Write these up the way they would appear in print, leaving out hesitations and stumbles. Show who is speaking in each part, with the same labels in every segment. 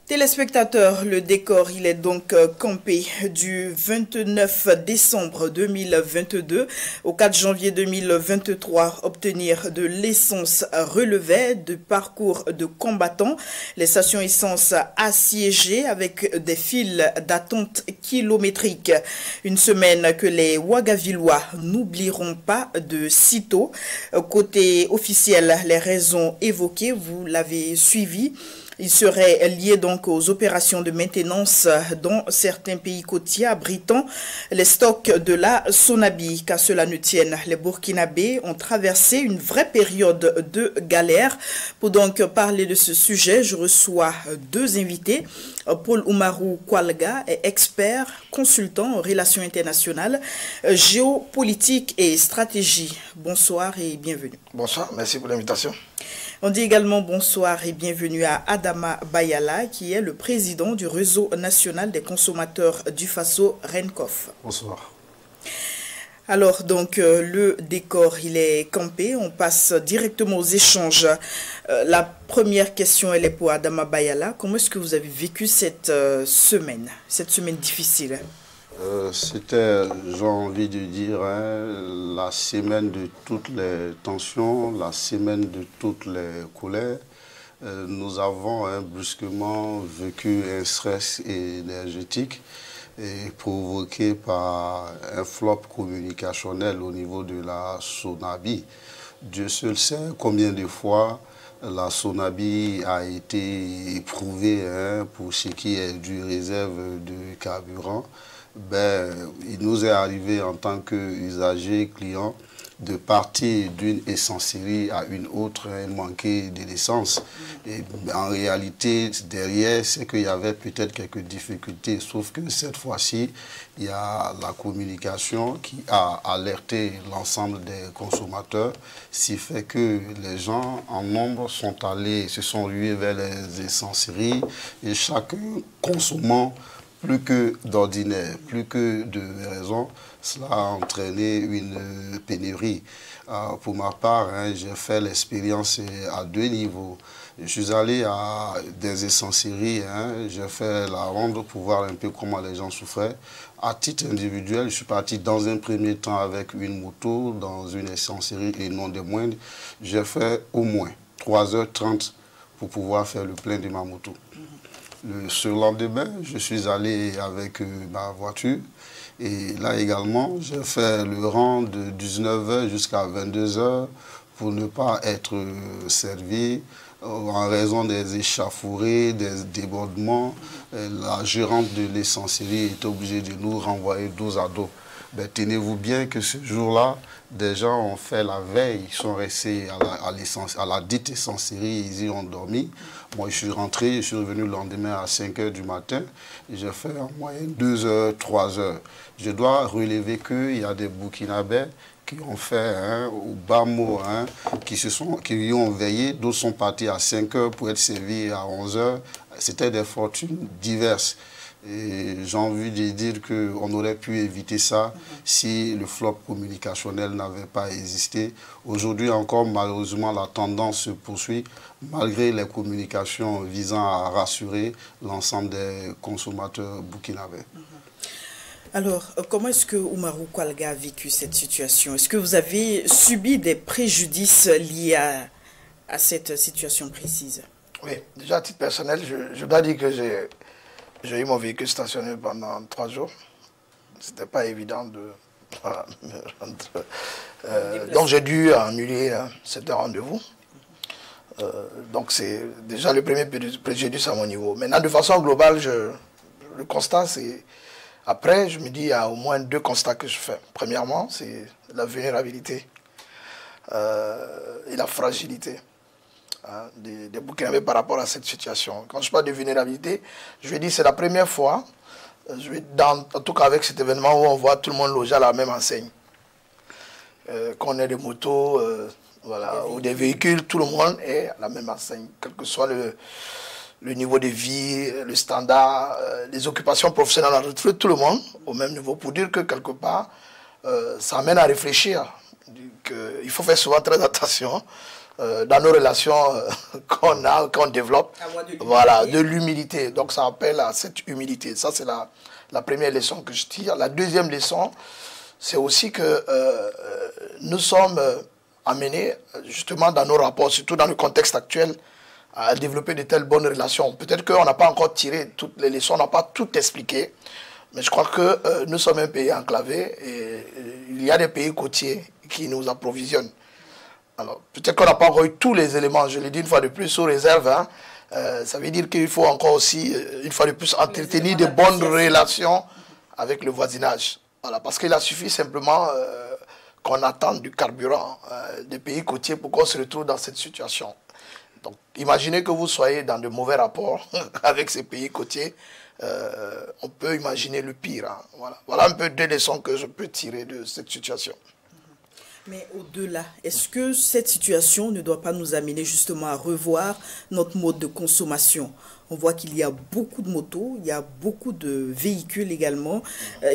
Speaker 1: Téléspectateurs, le décor, il est donc campé du 29 décembre 2022 au 4 janvier 2023. Obtenir de l'essence relevée de parcours de combattants. Les stations essence assiégées avec des files d'attente kilométriques. Une semaine que les Ouagavillois n'oublieront pas de sitôt. Côté officiel, les raisons évoquées, vous l'avez suivi. Il serait lié donc aux opérations de maintenance dans certains pays côtiers abritant les stocks de la Sonabi. Qu'à cela ne tienne, les Burkinabés ont traversé une vraie période de galère. Pour donc parler de ce sujet, je reçois deux invités. Paul Oumarou Kwalga est expert, consultant en relations internationales, géopolitique et stratégie. Bonsoir et bienvenue.
Speaker 2: Bonsoir, merci pour l'invitation.
Speaker 1: On dit également bonsoir et bienvenue à Adama Bayala, qui est le président du réseau national des consommateurs du Faso, Renkof.
Speaker 3: Bonsoir.
Speaker 1: Alors donc le décor il est campé, on passe directement aux échanges. La première question elle est pour Adama Bayala. Comment est-ce que vous avez vécu cette semaine difficile?
Speaker 3: C'était, j'ai envie de dire, la semaine de toutes les tensions, la semaine de toutes les colères. Nous avons brusquement vécu un stress énergétique provoqué par un flop communicationnel au niveau de la Sonabi. Dieu seul sait combien de fois la Sonabi a été éprouvée pour ce qui est du réserve de carburant. Il nous est arrivé en tant qu'usagers, clients, de partir d'une essencerie à une autre et manquer de l'essence. Et en réalité, derrière, c'est qu'il y avait peut-être quelques difficultés, sauf que cette fois-ci, il y a la communication qui a alerté l'ensemble des consommateurs, ce qui fait que les gens en nombre se sont rués vers les essenceries et chacun consommant plus que d'ordinaire, plus que de raison, cela a entraîné une pénurie. Pour ma part, j'ai fait l'expérience à deux niveaux. Je suis allé à des essenceries, j'ai fait la ronde pour voir un peu comment les gens souffraient. À titre individuel, je suis parti dans un premier temps avec une moto dans une essencerie et non des moindres. J'ai fait au moins 3h30 pour pouvoir faire le plein de ma moto. Le surlendemain, je suis allé avec ma voiture et là également, j'ai fait le rang de 19h jusqu'à 22h pour ne pas être servi en raison des échauffourées, des débordements. La gérante de l'essencerie est obligée de nous renvoyer dos à dos. Tenez-vous bien que ce jour-là, des gens ont fait la veille, ils sont restés à la dite essencerie, ils y ont dormi. Moi, je suis rentré, je suis revenu le lendemain à 5h du matin. J'ai fait en moyenne 2h, 3h. Je dois relever qu'il y a des Burkinabés qui ont fait au bas mot, qui y ont veillé. D'autres sont partis à 5h pour être servis à 11h. C'était des fortunes diverses. Et j'ai envie de dire qu'on aurait pu éviter ça si le flop communicationnel n'avait pas existé. Aujourd'hui encore, malheureusement, la tendance se poursuit malgré les communications visant à rassurer l'ensemble des consommateurs burkinabés.
Speaker 1: Alors, comment est-ce que Oumarou Kwalga a vécu cette situation? Est-ce que vous avez subi des préjudices liés à cette situation précise? Oui,
Speaker 2: déjà à titre personnel, je dois dire que j'ai eu mon véhicule stationné pendant 3 jours. C'était pas évident de me rendre. Donc j'ai dû annuler cet rendez-vous. Donc c'est déjà le premier préjudice à mon niveau. Maintenant, de façon globale, le constat, c'est... Après, je me dis, il y a au moins 2 constats que je fais. Premièrement, c'est la vulnérabilité et la fragilité des Burkinabés par rapport à cette situation. Quand je parle de vulnérabilité, je vais dire que c'est la première fois, en tout cas avec cet événement où on voit tout le monde loger à la même enseigne. Qu'on ait des motos voilà, ou des véhicules, tout le monde est à la même enseigne, quel que soit le niveau de vie, le standard, les occupations professionnelles, on a retrouvé tout le monde au même niveau pour dire que quelque part, ça amène à réfléchir Il faut faire souvent très attention dans nos relations qu'on développe. Voilà, de l'humilité. Donc ça appelle à cette humilité. Ça, c'est la première leçon que je tire. La deuxième leçon, c'est aussi que nous sommes amenés, justement dans nos rapports, surtout dans le contexte actuel, à développer de telles bonnes relations. Peut-être qu'on n'a pas encore tiré toutes les leçons, on n'a pas tout expliqué, mais je crois que nous sommes un pays enclavé et il y a des pays côtiers qui nous approvisionnent. Alors, peut-être qu'on n'a pas encore eu tous les éléments, je l'ai dit une fois de plus, sous réserve. Hein. Ça veut dire qu'il faut encore aussi, une fois de plus, entretenir de bonnes relations avec le voisinage. Voilà, parce qu'il a suffi simplement qu'on attende du carburant des pays côtiers pour qu'on se retrouve dans cette situation. Donc, imaginez que vous soyez dans de mauvais rapports avec ces pays côtiers. On peut imaginer le pire. Hein. Voilà un peu des leçons que je peux tirer de cette situation.
Speaker 1: Mais au-delà, est-ce que cette situation ne doit pas nous amener justement à revoir notre mode de consommation? On voit qu'il y a beaucoup de motos, il y a beaucoup de véhicules également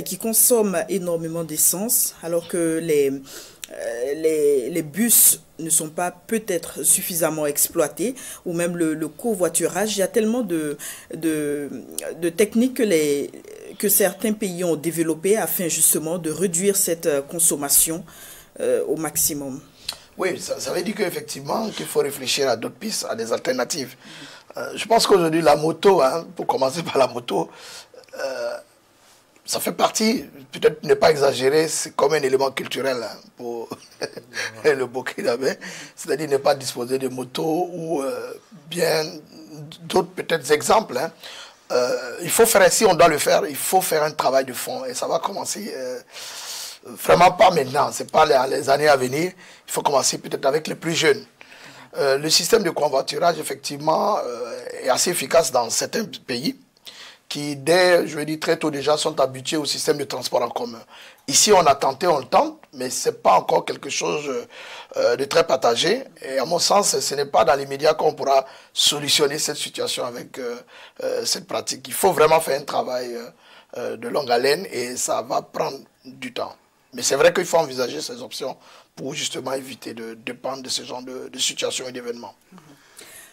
Speaker 1: qui consomment énormément d'essence, alors que les bus ne sont pas peut-être suffisamment exploités, ou même le covoiturage. Il y a tellement de techniques que certains pays ont développées afin justement de réduire cette consommation au maximum.
Speaker 2: Oui, ça veut dire qu'effectivement, qu'il faut réfléchir à d'autres pistes, à des alternatives. Je pense qu'aujourd'hui, la moto, hein, pour commencer par la moto, ça fait partie, peut-être ne pas exagérer, c'est comme un élément culturel hein, pour le Burkinabé, c'est-à-dire ne pas disposer de moto ou bien d'autres peut-être exemples. Hein. Il faut faire, si on doit le faire, il faut faire un travail de fond et ça va commencer... vraiment pas maintenant, ce n'est pas les années à venir. Il faut commencer peut-être avec les plus jeunes. Le système de covoiturage, effectivement, est assez efficace dans certains pays qui, je veux dire, très tôt déjà, sont habitués au système de transport en commun. Ici, on a tenté, on le tente, mais ce n'est pas encore quelque chose de très partagé. Et à mon sens, ce n'est pas dans les médias qu'on pourra solutionner cette situation avec cette pratique. Il faut vraiment faire un travail de longue haleine et ça va prendre du temps. Mais c'est vrai qu'il faut envisager ces options pour justement éviter de dépendre de ce genre de situations et d'événements.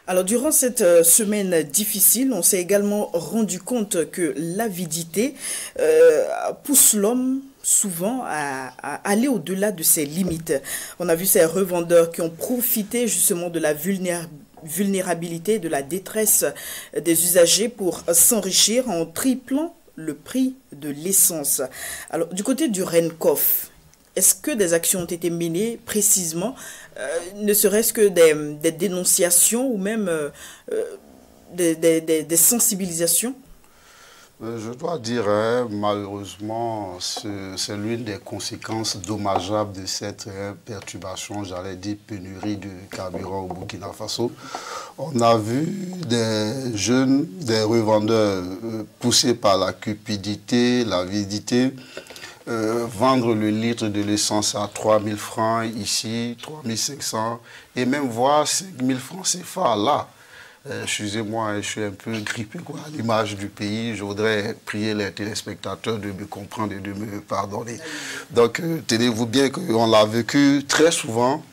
Speaker 1: Alors, durant cette semaine difficile, on s'est également rendu compte que l'avidité pousse l'homme souvent à aller au-delà de ses limites. On a vu ces revendeurs qui ont profité justement de la vulnérabilité, de la détresse des usagers pour s'enrichir en triplant le prix de l'essence. Alors, du côté du RENCOF, est-ce que des actions ont été menées précisément, ne serait-ce que des dénonciations ou même des sensibilisations?
Speaker 3: Je dois dire, hein, malheureusement, c'est l'une des conséquences dommageables de cette perturbation, j'allais dire pénurie de carburant au Burkina Faso. On a vu des jeunes, des revendeurs poussés par la cupidité, l'avidité, vendre le litre de l'essence à 3 000 francs ici, 3 500, et même voir 5 000 francs CFA là. Excusez-moi, je suis un peu grippé quoi, à l'image du pays. Je voudrais prier les téléspectateurs de me comprendre et de me pardonner. Donc, tenez-vous bien qu'on l'a vécu très souvent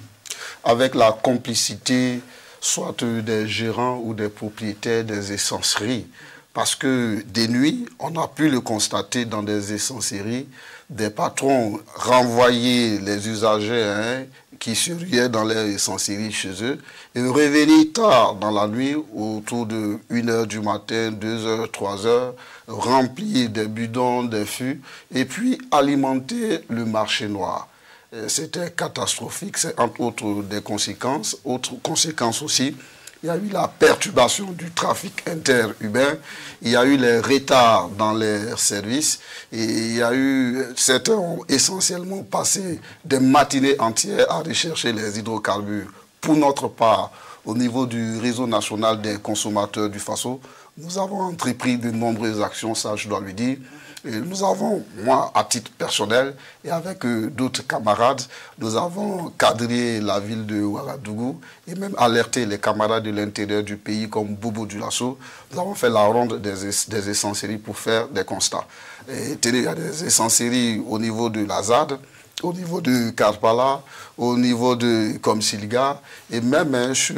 Speaker 3: avec la complicité soit des gérants ou des propriétaires des essenceries. Parce que des nuits, on a pu le constater dans des essenceries, des patrons renvoyaient les usagers hein, qui se ruaient dans les essenceries chez eux et revenaient tard dans la nuit, autour de 1 h du matin, 2 h, 3 h, remplir des bidons, des fûts et puis alimenter le marché noir. C'était catastrophique, c'est entre autres des conséquences. Autre conséquence aussi, il y a eu la perturbation du trafic interurbain, il y a eu les retards dans les services, et il y a eu, certains ont essentiellement passé des matinées entières à rechercher les hydrocarbures. Pour notre part, au niveau du réseau national des consommateurs du Faso, nous avons entrepris de nombreuses actions, ça je dois lui dire. Et nous avons, moi, à titre personnel, et avec d'autres camarades, nous avons quadrillé la ville de Ouagadougou et même alerté les camarades de l'intérieur du pays comme Boubou Dioulasso. Nous avons fait la ronde des essenceries pour faire des constats. Et tenez, il y a des essenceries au niveau de la ZAD au niveau de Karpala, au niveau de Komsilga, et même sur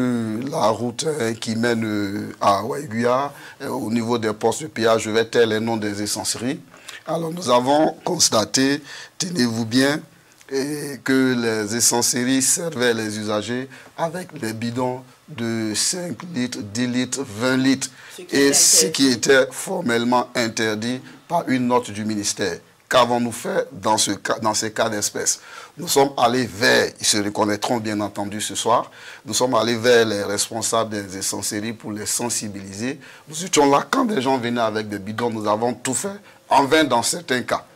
Speaker 3: la route qui mène à Waiguya, au niveau des postes de péage, je vais taire les noms des essenceries. Alors nous avons constaté, tenez-vous bien, que les essenceries servaient les usagers avec les bidons de 5 litres, 10 litres, 20 litres, et ce qui était formellement interdit par une note du ministère. Qu'avons-nous fait dans ces cas d'espèce? Nous sommes allés vers, ils se reconnaîtront bien entendu ce soir, nous sommes allés vers les responsables des essenceries pour les sensibiliser. Nous étions là quand des gens venaient avec des bidons, nous avons tout fait en vain dans certains cas.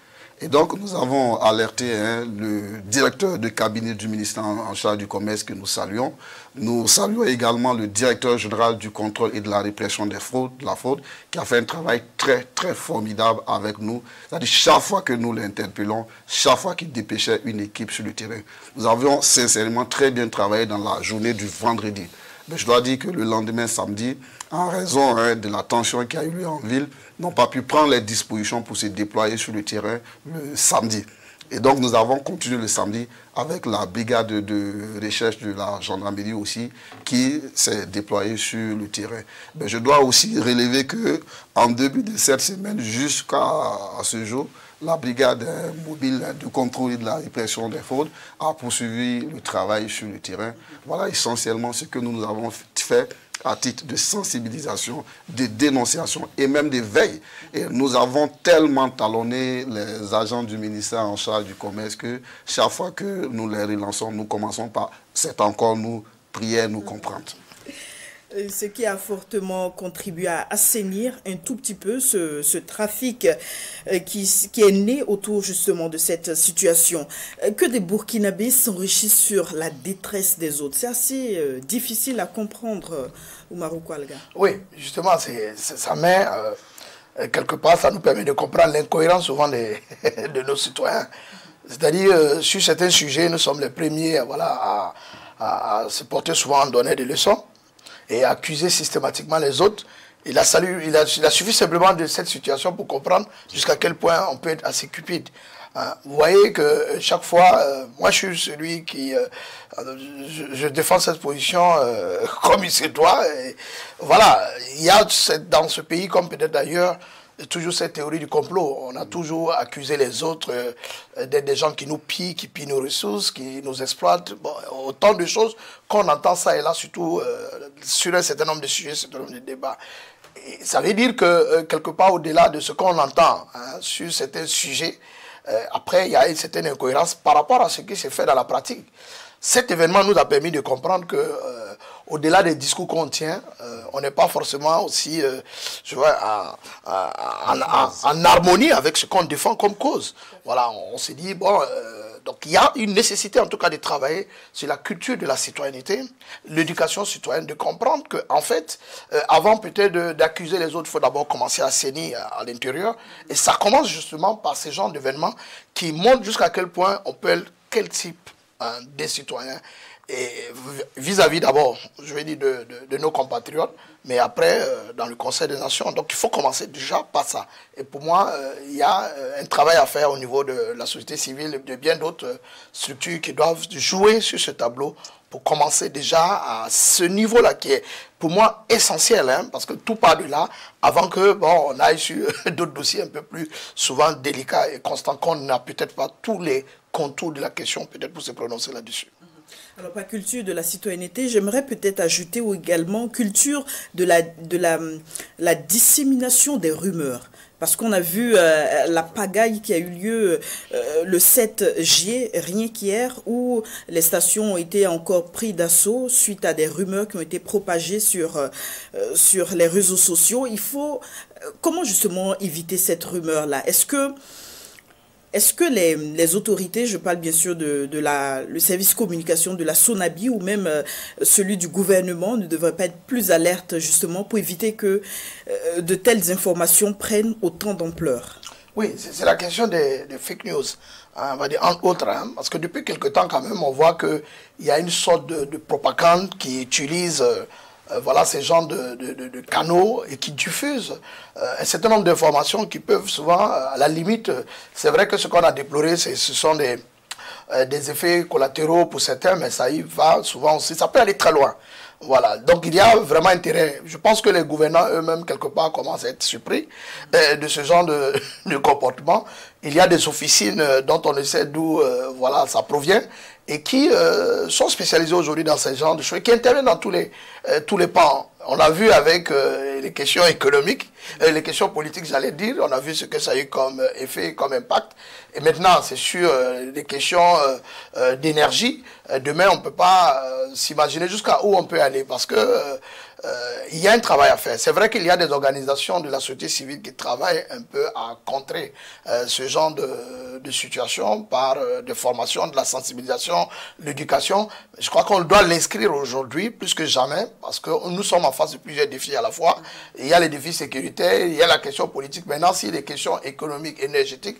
Speaker 3: Et donc, nous avons alerté le directeur de cabinet du ministère en charge du commerce que nous saluons. Nous saluons également le directeur général du contrôle et de la répression des fraudes, de la fraude, qui a fait un travail très, très formidable avec nous. C'est-à-dire, chaque fois que nous l'interpellons, chaque fois qu'il dépêchait une équipe sur le terrain, nous avions sincèrement très bien travaillé dans la journée du vendredi. Mais je dois dire que le lendemain, samedi, en raison de la tension qui a eu lieu en ville, n'ont pas pu prendre les dispositions pour se déployer sur le terrain le samedi. Et donc nous avons continué le samedi avec la brigade de recherche de la gendarmerie aussi qui s'est déployée sur le terrain. Mais je dois aussi relever qu'en début de cette semaine jusqu'à ce jour, la brigade mobile de contrôle et de la répression des fraudes a poursuivi le travail sur le terrain. Voilà essentiellement ce que nous avons fait à titre de sensibilisation, de dénonciation et même de veille. Et nous avons tellement talonné les agents du ministère en charge du commerce que chaque fois que nous les relançons, nous commençons par « c'est encore nous, prier, nous comprendre ».
Speaker 1: Ce qui a fortement contribué à assainir un tout petit peu ce trafic qui est né autour justement de cette situation. Que des Burkinabés s'enrichissent sur la détresse des autres. C'est assez difficile à comprendre, Oumarou Koualga.
Speaker 2: Oui, justement, ça met, quelque part, ça nous permet de comprendre l'incohérence souvent de nos citoyens. C'est-à-dire, sur certains sujets, nous sommes les premiers voilà, à se porter souvent en donner des leçons et accuser systématiquement les autres. Il a suffi simplement de cette situation pour comprendre jusqu'à quel point on peut être assez cupide. Vous voyez que chaque fois, moi je suis celui qui, je défends cette position comme il se doit. Et voilà, il y a dans ce pays comme peut-être ailleurs, toujours cette théorie du complot. On a toujours accusé les autres d'être des gens qui nous pillent, qui pillent nos ressources, qui nous exploitent. Bon, autant de choses qu'on entend ça et là, surtout sur un certain nombre de sujets, un certain nombre de débats. Et ça veut dire que quelque part au-delà de ce qu'on entend sur certains sujets, après il y a une certaine incohérence par rapport à ce qui s'est fait dans la pratique. Cet événement nous a permis de comprendre que au-delà des discours qu'on tient, on n'est pas forcément aussi je vois, en harmonie avec ce qu'on défend comme cause. Voilà, on s'est dit, bon, donc il y a une nécessité en tout cas de travailler sur la culture de la citoyenneté, l'éducation citoyenne, de comprendre qu'en fait, avant peut-être d'accuser les autres, il faut d'abord commencer à assainir à l'intérieur. Et ça commence justement par ces genres d'événements qui montrent jusqu'à quel point on peut être quel type des citoyens. Et vis-à-vis d'abord, je vais dire, de nos compatriotes, mais après, dans le Conseil des Nations. Donc, il faut commencer déjà par ça. Et pour moi, il y a un travail à faire au niveau de la société civile et de bien d'autres structures qui doivent jouer sur ce tableau pour commencer déjà à ce niveau-là qui est, pour moi, essentiel, hein, parce que tout part de là, avant que, bon, on aille sur d'autres dossiers un peu plus souvent délicats et constants, qu'on n'a peut-être pas tous les contours de la question, peut-être pour se prononcer là-dessus.
Speaker 1: Alors, pas culture de la citoyenneté, j'aimerais peut-être ajouter également culture de la dissémination des rumeurs. Parce qu'on a vu la pagaille qui a eu lieu le 7 juillet, rien qu'hier, où les stations ont été encore prises d'assaut suite à des rumeurs qui ont été propagées sur les réseaux sociaux. Il faut, comment justement éviter cette rumeur-là? Est-ce que les autorités, je parle bien sûr de le service communication de la SONABI ou même celui du gouvernement, ne devraient pas être plus alertes justement pour éviter que de telles informations prennent autant d'ampleur?
Speaker 2: Oui, c'est la question des fake news, hein, on va dire entre autres, hein, parce que depuis quelque temps quand même, on voit qu'il y a une sorte de propagande qui utilise voilà ces genres de canaux et qui diffusent un certain nombre d'informations qui peuvent souvent, à la limite, c'est vrai que ce qu'on a déploré, ce sont des effets collatéraux pour certains, mais ça y va souvent aussi, ça peut aller très loin. Voilà, donc il y a vraiment intérêt. Je pense que les gouvernants eux-mêmes, quelque part, commencent à être surpris de ce genre de comportement. Il y a des officines dont on ne sait d'où voilà, ça provient et qui sont spécialisées aujourd'hui dans ce genre de choses, qui interviennent dans tous les pans. On a vu avec les questions économiques, les questions politiques, j'allais dire, on a vu ce que ça a eu comme effet, comme impact. Et maintenant, c'est sur les questions d'énergie. Demain, on ne peut pas s'imaginer jusqu'à où on peut aller parce que il y a un travail à faire. C'est vrai qu'il y a des organisations de la société civile qui travaillent un peu à contrer ce genre de situation par des formations, de la sensibilisation, l'éducation. Je crois qu'on doit l'inscrire aujourd'hui plus que jamais parce que nous sommes en face de plusieurs défis à la fois. Il y a les défis sécuritaires, il y a la question politique. Maintenant, si les questions économiques, énergétiques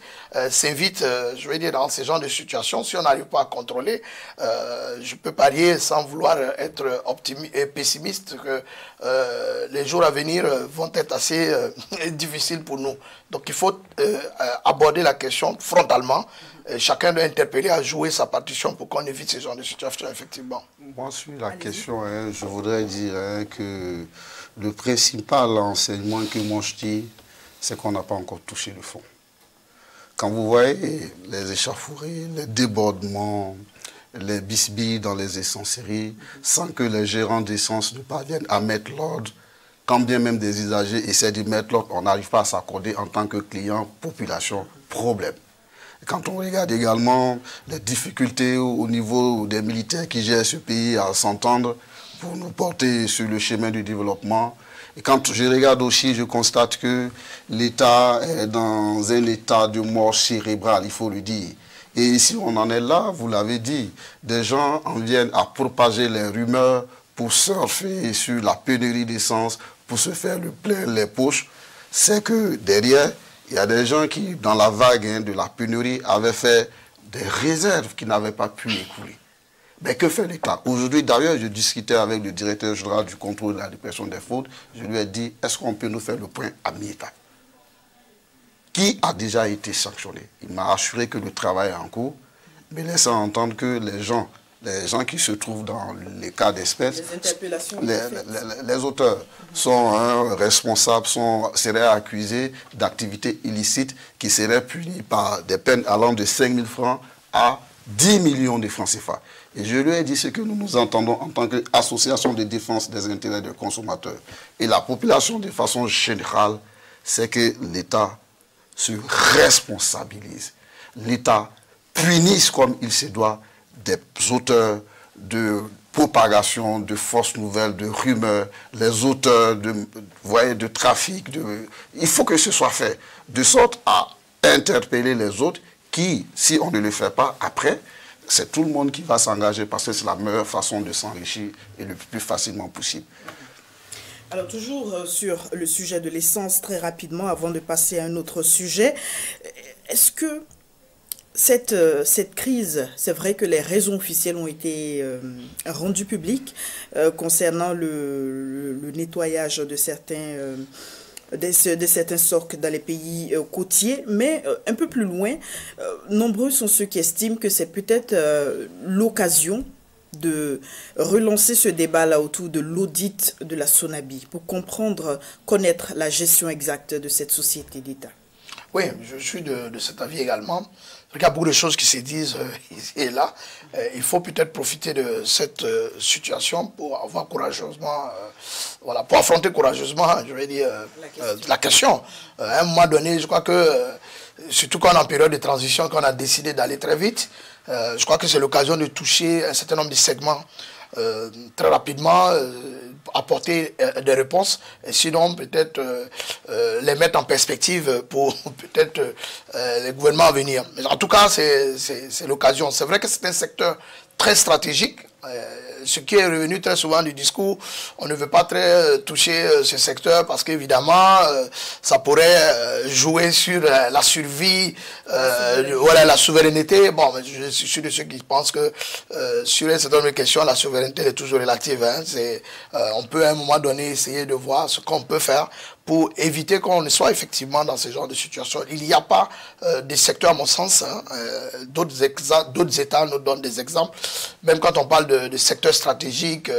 Speaker 2: s'invitent, je veux dire, dans ce genre de situation, si on n'arrive pas à contrôler, je peux parier sans vouloir être optimiste et pessimiste que les jours à venir vont être assez difficiles pour nous. Donc il faut aborder la question frontalement. Chacun doit interpeller à jouer sa partition pour qu'on évite ce genre de situation, effectivement.
Speaker 3: Moi, sur la question, je voudrais dire que le principal enseignement que moi je dis, c'est qu'on n'a pas encore touché le fond. Quand vous voyez les échauffourées, les débordements, les bisbilles dans les essenceries, sans que les gérants d'essence ne parviennent à mettre l'ordre, quand bien même des usagers essaient de mettre l'ordre, on n'arrive pas à s'accorder en tant que client, population, problème. Et quand on regarde également les difficultés au niveau des militaires qui gèrent ce pays à s'entendre pour nous porter sur le chemin du développement, et quand je regarde aussi, je constate que l'État est dans un état de mort cérébrale, il faut le dire. Et si on en est là, vous l'avez dit, des gens en viennent à propager les rumeurs pour surfer sur la pénurie d'essence, pour se faire le plein les poches. C'est que derrière, il y a des gens qui, dans la vague de la pénurie, avaient fait des réserves qui n'avaient pas pu écouler. Mais que fait l'État? Aujourd'hui, d'ailleurs, je discutais avec le directeur général du contrôle de la répression des fraudes. Je lui ai dit, est-ce qu'on peut nous faire le point à mi-étape? Qui a déjà été sanctionné? Il m'a assuré que le travail est en cours, mais laissant entendre que les gens qui se trouvent dans les cas d'espèces, les auteurs sont responsables, seraient accusés d'activités illicites qui seraient punis par des peines allant de 5 000 francs à 10 millions de francs CFA. Et je lui ai dit ce que nous nous entendons en tant qu'association de défense des intérêts des consommateurs et la population de façon générale, c'est que l'État se responsabilise. L'État punisse comme il se doit des auteurs de propagation, de fausses nouvelles, de rumeurs, les auteurs de trafic. Il faut que ce soit fait de sorte à interpeller les autres qui, si on ne le fait pas après, c'est tout le monde qui va s'engager parce que c'est la meilleure façon de s'enrichir et le plus facilement possible.
Speaker 1: Alors toujours sur le sujet de l'essence, très rapidement, avant de passer à un autre sujet, est-ce que cette crise, c'est vrai que les raisons officielles ont été rendues publiques concernant le nettoyage de certains stocks dans les pays côtiers, mais un peu plus loin, nombreux sont ceux qui estiment que c'est peut-être l'occasion de relancer ce débat-là autour de l'audit de la SONABI pour connaître la gestion exacte de cette société d'État.
Speaker 2: Oui, je suis de cet avis également. Il y a beaucoup de choses qui se disent ici et là. Il faut peut-être profiter de cette situation pour avoir courageusement, voilà, pour affronter courageusement, je vais dire, la question. À un moment donné, je crois que, surtout quand on est en période de transition, quand on a décidé d'aller très vite, je crois que c'est l'occasion de toucher un certain nombre de segments très rapidement, apporter des réponses, et sinon peut-être les mettre en perspective pour peut-être les gouvernements à venir. Mais en tout cas, c'est l'occasion. C'est vrai que c'est un secteur très stratégique. ce qui est revenu très souvent du discours, on ne veut pas très toucher ce secteur parce qu'évidemment, ça pourrait jouer sur la survie, voilà, la souveraineté. Bon, je suis de ceux qui pensent que sur une certaine question, la souveraineté est toujours relative. Hein. On peut à un moment donné essayer de voir ce qu'on peut faire pour éviter qu'on soit effectivement dans ce genre de situation. Il n'y a pas des secteurs, à mon sens, hein, d'autres États nous donnent des exemples, même quand on parle de secteurs stratégiques,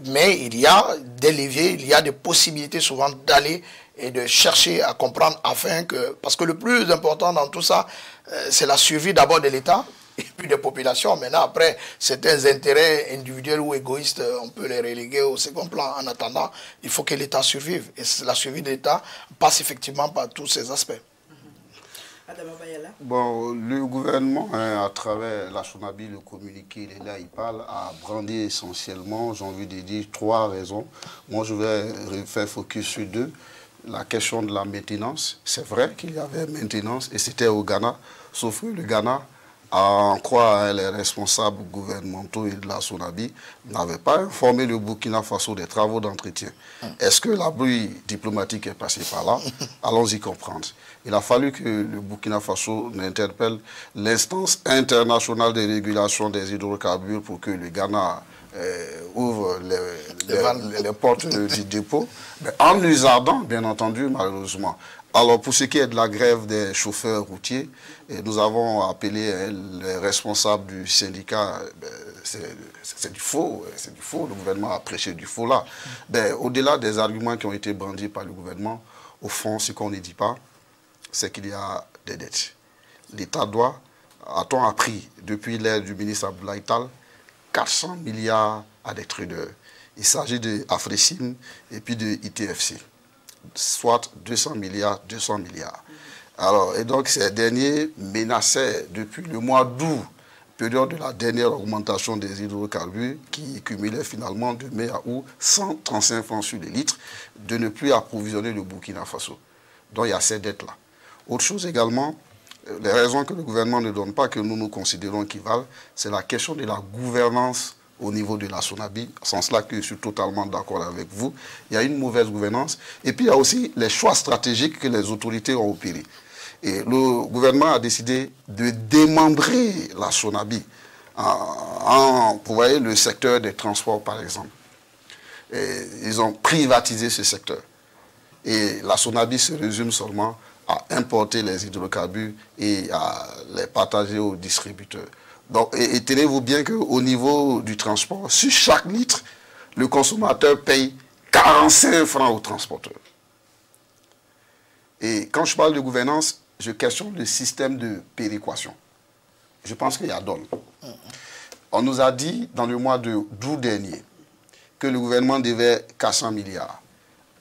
Speaker 2: mais il y a des leviers, il y a des possibilités souvent d'aller et de chercher à comprendre afin que... Parce que le plus important dans tout ça, c'est la survie d'abord de l'État, et puis des populations. Maintenant, après, certains intérêts individuels ou égoïstes, on peut les reléguer au second plan. En attendant, il faut que l'État survive. Et la survie de l'État passe effectivement par tous ces aspects.
Speaker 3: Bon, le gouvernement, hein, à travers la SONABI, le communiqué, là, il parle, a brandi essentiellement, j'ai envie de dire, 3 raisons. Moi, je vais faire focus sur 2. La question de la maintenance. C'est vrai qu'il y avait maintenance et c'était au Ghana, sauf que le Ghana, à en croire les responsables gouvernementaux et de la SONABI, n'avaient pas informé le Burkina Faso des travaux d'entretien. Est-ce que la bruit diplomatique est passée par là? Allons-y comprendre. Il a fallu que le Burkina Faso interpelle l'instance internationale de régulation des hydrocarbures pour que le Ghana ouvre les portes du dépôt, mais en usardant, bien entendu, malheureusement. Alors, pour ce qui est de la grève des chauffeurs routiers, nous avons appelé les responsables du syndicat, c'est du faux, le gouvernement a prêché du faux là. Au-delà des arguments qui ont été brandis par le gouvernement, au fond, ce qu'on ne dit pas, c'est qu'il y a des dettes. L'État doit, a-t-on appris depuis l'ère du ministre Abdoulaye Tall, 400 milliards à des traders. Il s'agit de Afrexim et puis de ITFC, soit 200 milliards. Alors, et donc ces derniers menaçaient depuis le mois d'août, période de la dernière augmentation des hydrocarbures, qui cumulait finalement de mai à août 135 francs sur les litres, de ne plus approvisionner le Burkina Faso. Donc il y a ces dettes-là. Autre chose également, les raisons que le gouvernement ne donne pas, que nous considérons qui valent, c'est la question de la gouvernance au niveau de la SONABI, en sens là que je suis totalement d'accord avec vous. Il y a une mauvaise gouvernance. Et puis il y a aussi les choix stratégiques que les autorités ont opérés. Et le gouvernement a décidé de démembrer la SONABI vous voyez, le secteur des transports, par exemple. Et ils ont privatisé ce secteur. Et la SONABI se résume seulement à importer les hydrocarbures et à les partager aux distributeurs. Donc, et tenez-vous bien qu'au niveau du transport, sur chaque litre, le consommateur paye 45 francs au transporteur. Et quand je parle de gouvernance, je questionne le système de péréquation. Je pense qu'il y a donne. On nous a dit dans le mois d'août dernier que le gouvernement devait 400 milliards.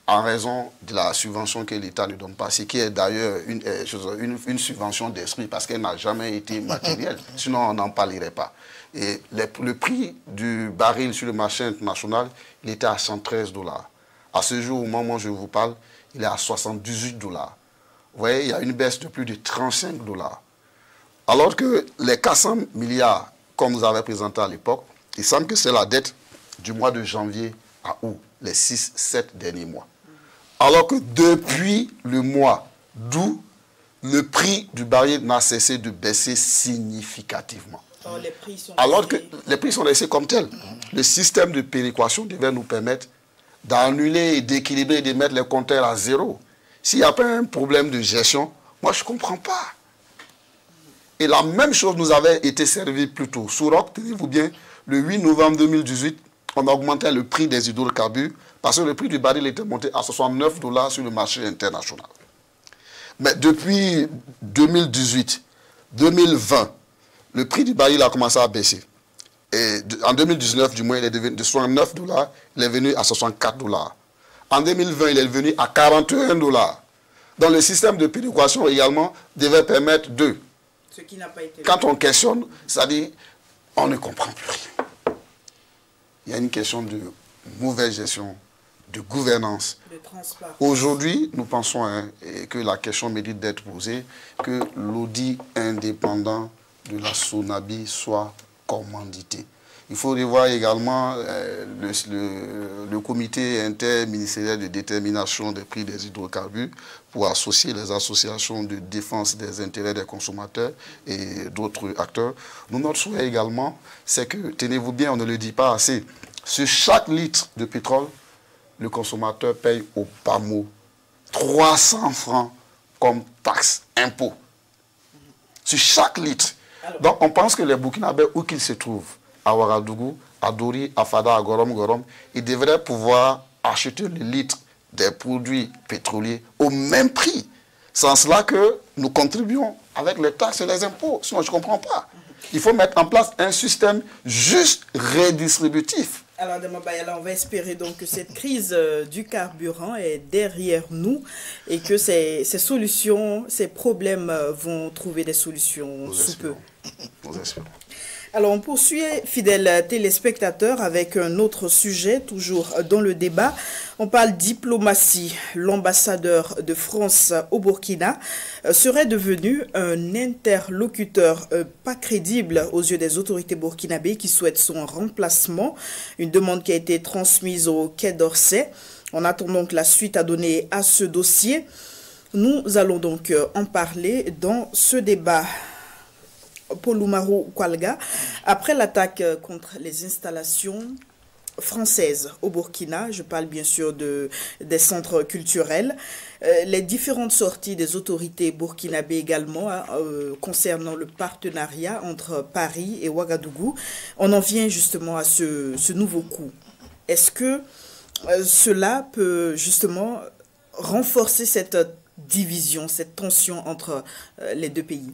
Speaker 3: En raison de la subvention que l'État ne donne pas, ce qui est d'ailleurs une subvention d'esprit parce qu'elle n'a jamais été matérielle, sinon on n'en parlerait pas. Et le prix du baril sur le marché international, il était à 113 $. À ce jour, au moment où je vous parle, il est à 78 $. Vous voyez, il y a une baisse de plus de 35 $. Alors que les 400 milliards, comme vous avez présenté à l'époque, il semble que c'est la dette du mois de janvier à août, les 6-7 derniers mois. Alors que depuis le mois d'août, le prix du baril n'a cessé de baisser significativement. Alors que les prix sont laissés comme tels. Le système de péréquation devait nous permettre d'annuler, d'équilibrer et de mettre les compteurs à zéro. S'il n'y a pas un problème de gestion, moi je ne comprends pas. Et la même chose nous avait été servie plus tôt. Sourok, tenez-vous bien, le 8 novembre 2018, on a augmenté le prix des hydrocarbures parce que le prix du baril était monté à 69 $ sur le marché international. Mais depuis 2018, 2020, le prix du baril a commencé à baisser. Et en 2019, du moins, il est devenu de 69 $, il est venu à 64 $. En 2020, il est venu à 41 $. Donc le système de péréquation également devait permettre de...
Speaker 1: Ce qui n'a pas été...
Speaker 3: Quand on questionne, c'est-à-dire, on ne comprend plus rien. Il y a une question de mauvaise gestion, de gouvernance. Aujourd'hui, nous pensons que la question mérite d'être posée, que l'audit indépendant de la SONABI soit commandité. Il faut revoir également le comité interministériel de détermination des prix des hydrocarbures pour associer les associations de défense des intérêts des consommateurs et d'autres acteurs. Nous, notre souhait également, c'est que, tenez-vous bien, on ne le dit pas assez, sur chaque litre de pétrole, le consommateur paye au bas mot 300 francs comme taxe, impôt. Sur chaque litre. Donc on pense que les Burkinabés, où qu'ils se trouvent, à Ouagadougou, à Dori, à Fada, à Gorom, ils devraient pouvoir acheter le litre des produits pétroliers au même prix. C'est en cela que nous contribuons avec les taxes et les impôts. Sinon, je ne comprends pas. Il faut mettre en place un système juste redistributif.
Speaker 1: Alors, Damabayala, on va espérer donc que cette crise du carburant est derrière nous et que ces solutions, ces problèmes vont trouver des solutions sous peu.
Speaker 3: Nous espérons.
Speaker 1: Alors, on poursuit, fidèles téléspectateurs, avec un autre sujet, toujours dans le débat. On parle diplomatie. L'ambassadeur de France au Burkina serait devenu un interlocuteur pas crédible aux yeux des autorités burkinabées qui souhaitent son remplacement. Une demande qui a été transmise au Quai d'Orsay. On attend donc la suite à donner à ce dossier. Nous allons donc en parler dans ce débat. Pouloumarou Kwalga, après l'attaque contre les installations françaises au Burkina, je parle bien sûr des centres culturels, les différentes sorties des autorités burkinabées également concernant le partenariat entre Paris et Ouagadougou, on en vient justement à ce nouveau coup. Est-ce que cela peut justement renforcer cette division, cette tension entre les deux pays?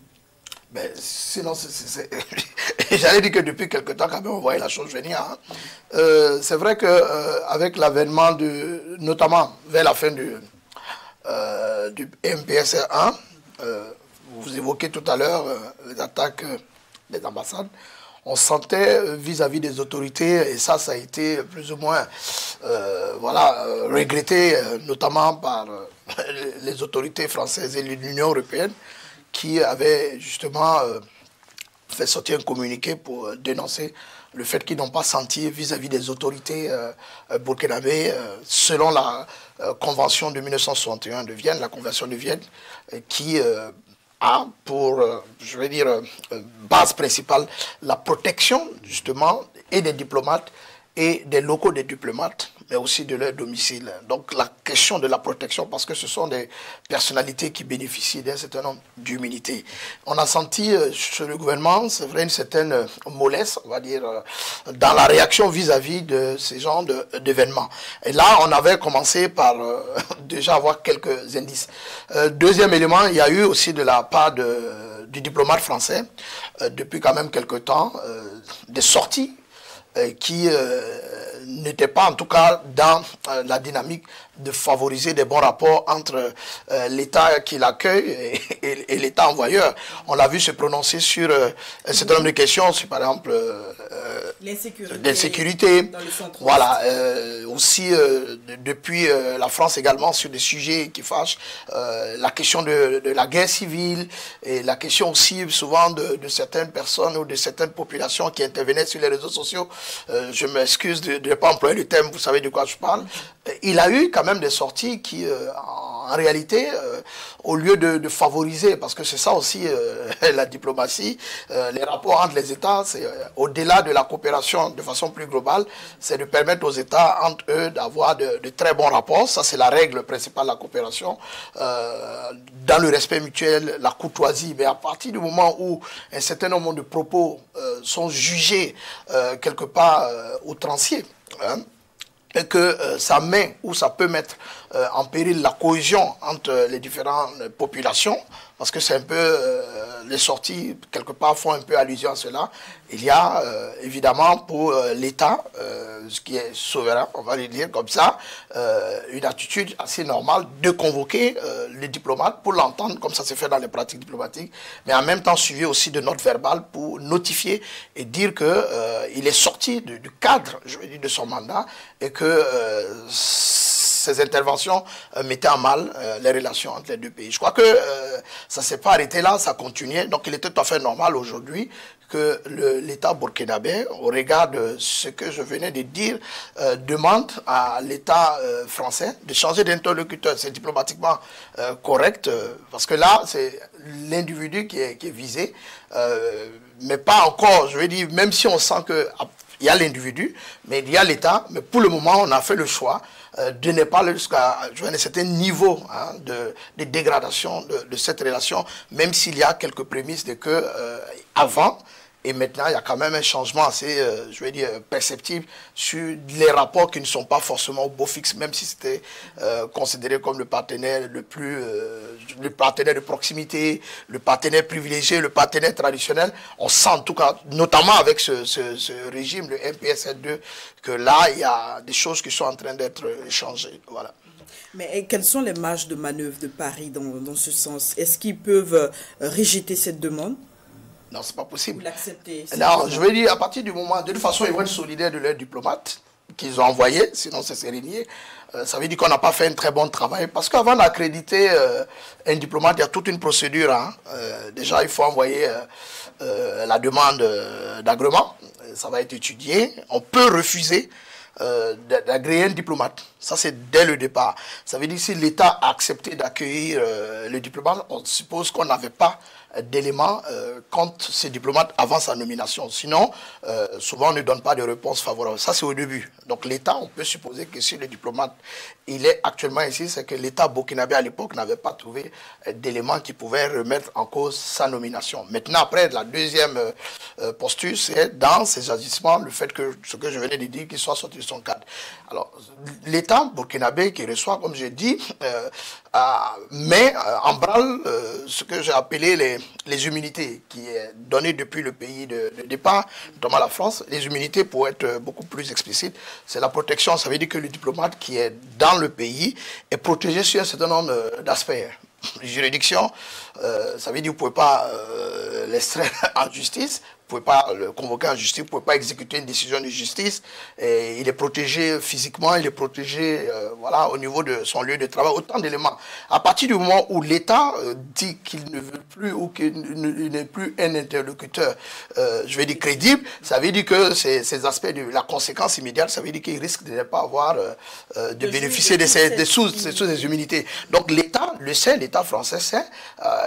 Speaker 2: Ben, sinon, j'allais dire que depuis quelque temps, quand même, on voyait la chose venir. Hein. C'est vrai qu'avec l'avènement, notamment vers la fin du MPSR 1, vous évoquez tout à l'heure les attaques des ambassades, on sentait vis-à-vis des autorités, et ça a été plus ou moins regretté, notamment par les autorités françaises et l'Union européenne, qui avait justement fait sortir un communiqué pour dénoncer le fait qu'ils n'ont pas senti vis-à-vis des autorités burkinabées, selon la convention de 1961 de Vienne, la convention de Vienne, qui a pour, base principale la protection justement et des diplomates et des locaux des diplomates, mais aussi de leur domicile. Donc la question de la protection, parce que ce sont des personnalités qui bénéficient d'un certain nombre d'humilité. On a senti sur le gouvernement, c'est vrai, une certaine mollesse, on va dire, dans la réaction vis-à-vis de ces genres d'événements. Et là, on avait commencé par déjà avoir quelques indices. Deuxième élément, il y a eu aussi de la part du diplomate français, depuis quand même quelques temps, des sorties qui n'était pas en tout cas dans la dynamique de favoriser des bons rapports entre l'État qui l'accueille et l'État envoyeur. On l'a vu se prononcer sur un certain nombre de questions, sur par exemple l'insécurité, voilà, aussi depuis la France également sur des sujets qui fâchent, la question de la guerre civile et la question aussi souvent de certaines personnes ou de certaines populations qui intervenaient sur les réseaux sociaux. Je m'excuse de ne pas employer le thème, vous savez de quoi je parle. Il a eu quand même des sorties qui, en réalité, au lieu de favoriser, parce que c'est ça aussi la diplomatie, les rapports entre les États, c'est au-delà de la coopération de façon plus globale, c'est de permettre aux États entre eux d'avoir de très bons rapports. Ça, c'est la règle principale de la coopération. Dans le respect mutuel, la courtoisie, mais à partir du moment où un certain nombre de propos sont jugés quelque part outranciers, hein, et que ça met ou ça peut mettre en péril la cohésion entre les différentes populations, parce que c'est un peu, les sorties, quelque part, font un peu allusion à cela. Il y a évidemment pour l'État, ce qui est souverain, on va le dire comme ça, une attitude assez normale de convoquer les diplomates pour l'entendre, comme ça se fait dans les pratiques diplomatiques, mais en même temps suivi aussi de notes verbales pour notifier et dire qu'il est sorti du cadre, je veux dire, de son mandat et que ces interventions mettaient en mal les relations entre les deux pays. Je crois que ça ne s'est pas arrêté là, ça continuait. Donc il était tout à fait normal aujourd'hui que l'État burkinabé, au regard de ce que je venais de dire, demande à l'État français de changer d'interlocuteur. C'est diplomatiquement correct, parce que là, c'est l'individu qui est visé, mais pas encore, je veux dire, même si on sent que il y a l'individu, mais il y a l'État. Mais pour le moment, on a fait le choix de ne pas aller jusqu'à un certain niveau de dégradation de cette relation, même s'il y a quelques prémices de que avant et maintenant, il y a quand même un changement assez, je vais dire, perceptible sur les rapports qui ne sont pas forcément au beau fixe, même si c'était considéré comme le partenaire le partenaire de proximité, le partenaire privilégié, le partenaire traditionnel. On sent en tout cas, notamment avec ce régime, le MPSR2, que là, il y a des choses qui sont en train d'être échangées. Voilà.
Speaker 1: Mais quelles sont les marges de manœuvre de Paris dans ce sens? Est-ce qu'ils peuvent rejeter cette demande?
Speaker 2: Non, c'est pas possible.
Speaker 1: L'accepter.
Speaker 2: Non, je veux dire, à partir du moment, de toute façon, ils vont être solidaires de leurs diplomates qu'ils ont envoyés, sinon c'est régnier. Ça veut dire qu'on n'a pas fait un très bon travail. Parce qu'avant d'accréditer un diplomate, il y a toute une procédure. Hein. Déjà, il faut envoyer la demande d'agrément. Ça va être étudié. On peut refuser d'agréer un diplomate. Ça, c'est dès le départ. Ça veut dire que si l'État a accepté d'accueillir le diplomate, on suppose qu'on n'avait pas d'éléments contre ces diplomates avant sa nomination. Sinon, souvent, on ne donne pas de réponse favorable. Ça, c'est au début. Donc, l'État, on peut supposer que si le diplomate, il est actuellement ici, c'est que l'État burkinabé, à l'époque, n'avait pas trouvé d'éléments qui pouvaient remettre en cause sa nomination. Maintenant, après, la deuxième posture, c'est dans ces agissements, le fait que, ce que je venais de dire, qu'il soit sorti de son cadre. Alors, l'État burkinabé qui reçoit, comme j'ai dit, met en branle ce que j'ai appelé les immunités qui est donné depuis le pays de départ, notamment la France. Les immunités, pour être beaucoup plus explicite, c'est la protection. Ça veut dire que le diplomate qui est dans le pays est protégé sur un certain nombre d'aspects. Juridiction, ça veut dire que vous ne pouvez pas l'extraire en justice, vous ne pouvez pas le convoquer en justice, vous ne pouvez pas exécuter une décision de justice. Et il est protégé physiquement, il est protégé voilà, au niveau de son lieu de travail, autant d'éléments. À partir du moment où l'État dit qu'il ne veut plus ou qu'il n'est plus un interlocuteur, je vais dire crédible, ça veut dire que ces aspects de la conséquence immédiate, ça veut dire qu'il risque de ne pas avoir de bénéficier de ces immunités. Donc l'État le sait, l'État français sait,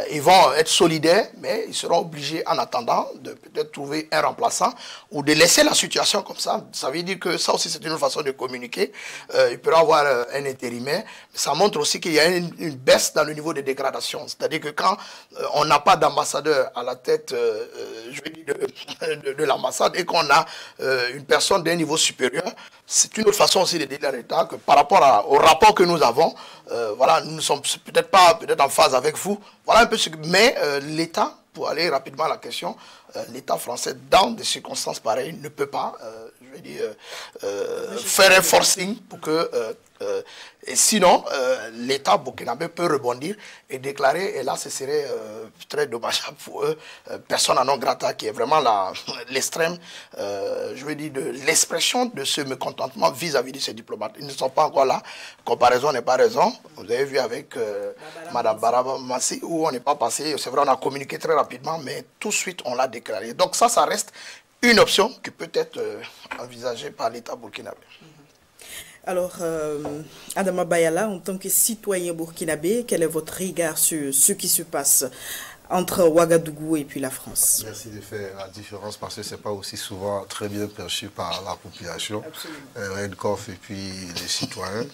Speaker 2: ils vont être solidaires, mais ils seront obligés en attendant de peut-être trouver un remplaçant ou de laisser la situation comme ça. Ça veut dire que ça aussi c'est une façon de communiquer. Il peut y avoir un intérimaire. Ça montre aussi qu'il y a une baisse dans le niveau de dégradation. C'est-à-dire que quand on n'a pas d'ambassadeur à la tête je veux dire de l'ambassade et qu'on a une personne d'un niveau supérieur, c'est une autre façon aussi de dire à l'État que par rapport au rapport que nous avons, voilà, nous ne sommes peut-être pas en phase avec vous. Voilà un peu ce que... Mais l'État, pour aller rapidement à la question, l'État français, dans des circonstances pareilles, ne peut pas, je vais dire, faire un forcing pour que... et sinon, l'État burkinabé peut rebondir et déclarer, et là ce serait très dommageable pour eux, persona non grata, qui est vraiment l'extrême, je veux dire, de l'expression de ce mécontentement vis-à-vis de ces diplomates. Ils ne sont pas encore là, comparaison n'est pas raison. Vous avez vu avec Mme Baraba Massi, où on n'est pas passé, c'est vrai, on a communiqué très rapidement, mais tout de suite on l'a déclaré. Donc ça reste une option qui peut être envisagée par l'État burkinabé.
Speaker 1: Alors, Adama Bayala, en tant que citoyen burkinabé, quel est votre regard sur ce qui se passe entre Ouagadougou et puis la France?
Speaker 3: Merci de faire la différence parce que ce n'est pas aussi souvent très bien perçu par la population, Redcoff et puis les citoyens.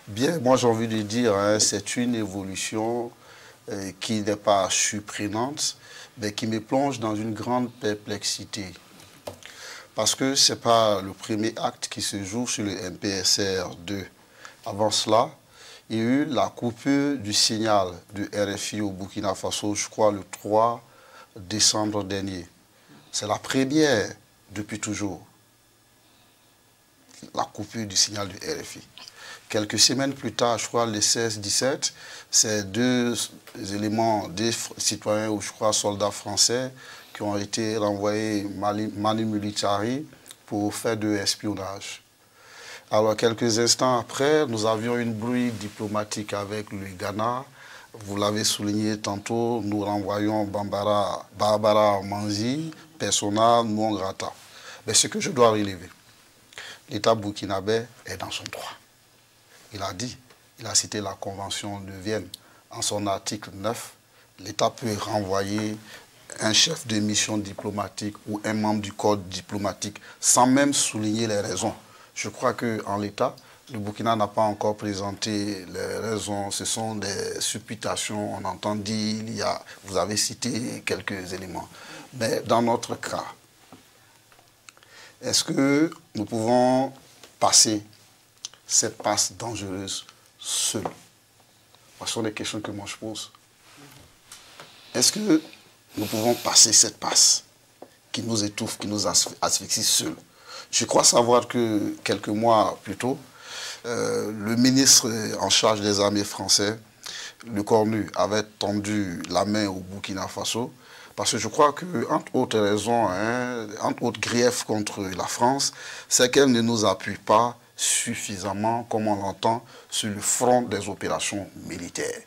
Speaker 3: Bien, moi j'ai envie de dire, hein, c'est une évolution qui n'est pas surprenante, mais qui me plonge dans une grande perplexité. Parce que ce n'est pas le premier acte qui se joue sur le MPSR2. Avant cela, il y a eu la coupure du signal du RFI au Burkina Faso, je crois, le 3 décembre dernier. C'est la première depuis toujours, la coupure du signal du RFI. Quelques semaines plus tard, je crois, les 16-17, c'est deux éléments, des citoyens ou je crois soldats français qui ont été renvoyés manu militari pour faire de l'espionnage. Alors, quelques instants après, nous avions une bruit diplomatique avec le Ghana, Vous l'avez souligné tantôt, nous renvoyons Barbara Manzi, persona non grata. Mais ce que je dois relever, l'État burkinabé est dans son droit. Il a dit, il a cité la Convention de Vienne. En son article 9, l'État peut renvoyer un chef de mission diplomatique ou un membre du corps diplomatique sans même souligner les raisons. Je crois qu'en l'État, le Burkina n'a pas encore présenté les raisons. Ce sont des supputations, on entend dire, vous avez cité quelques éléments. Mais dans notre cas, est-ce que nous pouvons passer cette passe dangereuse seuls? Ce sont des questions que moi je pose. Est-ce que nous pouvons passer cette passe qui nous étouffe, qui nous asphyxie seuls? Je crois savoir que quelques mois plus tôt, le ministre en charge des armées français, le Cornu, avait tendu la main au Burkina Faso parce que je crois que, entre autres raisons, entre autres griefs contre la France, c'est qu'elle ne nous appuie pas suffisamment, comme on l'entend, sur le front des opérations militaires.